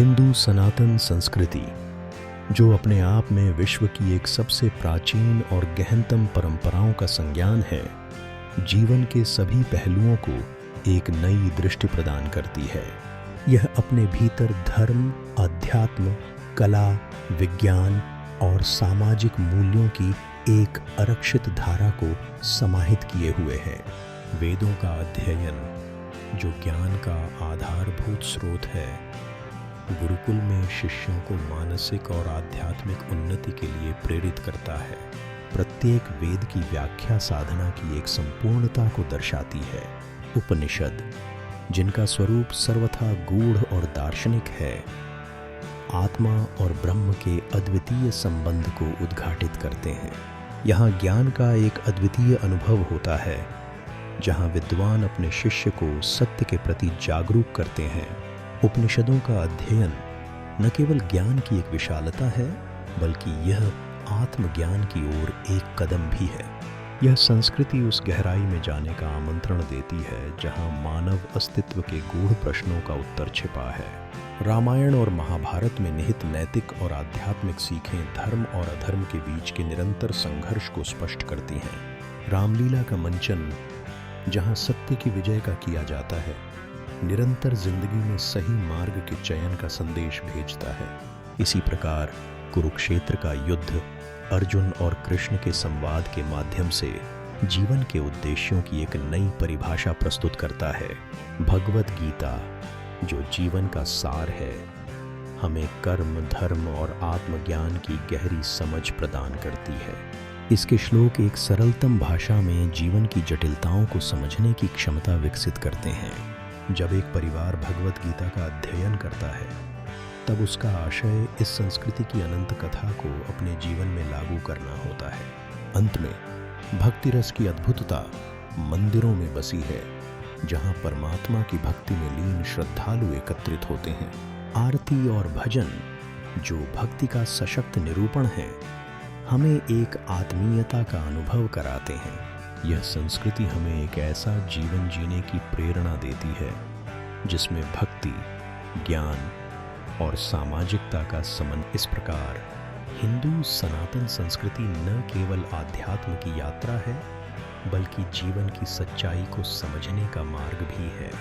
हिंदू सनातन संस्कृति, जो अपने आप में विश्व की एक सबसे प्राचीन और गहनतम परंपराओं का संज्ञान है, जीवन के सभी पहलुओं को एक नई दृष्टि प्रदान करती है। यह अपने भीतर धर्म, अध्यात्म, कला, विज्ञान और सामाजिक मूल्यों की एक आरक्षित धारा को समाहित किए हुए है। वेदों का अध्ययन, जो ज्ञान का आधारभूत स्रोत है, गुरुकुल में शिष्यों को मानसिक और आध्यात्मिक उन्नति के लिए प्रेरित करता है। प्रत्येक वेद की व्याख्या साधना की एक संपूर्णता को दर्शाती है। उपनिषद, जिनका स्वरूप सर्वथा गूढ़ और दार्शनिक है, आत्मा और ब्रह्म के अद्वितीय संबंध को उद्घाटित करते हैं। यहाँ ज्ञान का एक अद्वितीय अनुभव होता है, जहाँ विद्वान अपने शिष्य को सत्य के प्रति जागरूक करते हैं। उपनिषदों का अध्ययन न केवल ज्ञान की एक विशालता है, बल्कि यह आत्मज्ञान की ओर एक कदम भी है। यह संस्कृति उस गहराई में जाने का आमंत्रण देती है जहाँ मानव अस्तित्व के गूढ़ प्रश्नों का उत्तर छिपा है। रामायण और महाभारत में निहित नैतिक और आध्यात्मिक सीखें धर्म और अधर्म के बीच के निरंतर संघर्ष को स्पष्ट करती हैं। रामलीला का मंचन, जहाँ सत्य की विजय का किया जाता है, निरंतर जिंदगी में सही मार्ग के चयन का संदेश भेजता है। इसी प्रकार कुरुक्षेत्र का युद्ध अर्जुन और कृष्ण के संवाद के माध्यम से जीवन के उद्देश्यों की एक नई परिभाषा प्रस्तुत करता है। भगवद गीता, जो जीवन का सार है, हमें कर्म, धर्म और आत्मज्ञान की गहरी समझ प्रदान करती है। इसके श्लोक एक सरलतम भाषा में जीवन की जटिलताओं को समझने की क्षमता विकसित करते हैं। जब एक परिवार भगवद गीता का अध्ययन करता है, तब उसका आशय इस संस्कृति की अनंत कथा को अपने जीवन में लागू करना होता है। अंत में भक्ति रस की अद्भुतता मंदिरों में बसी है, जहाँ परमात्मा की भक्ति में लीन श्रद्धालु एकत्रित होते हैं। आरती और भजन, जो भक्ति का सशक्त निरूपण है, हमें एक आत्मीयता का अनुभव कराते हैं। यह संस्कृति हमें एक ऐसा जीवन जीने की प्रेरणा देती है जिसमें भक्ति, ज्ञान और सामाजिकता का समन्वय। इस प्रकार हिंदू सनातन संस्कृति न केवल आध्यात्म की यात्रा है, बल्कि जीवन की सच्चाई को समझने का मार्ग भी है।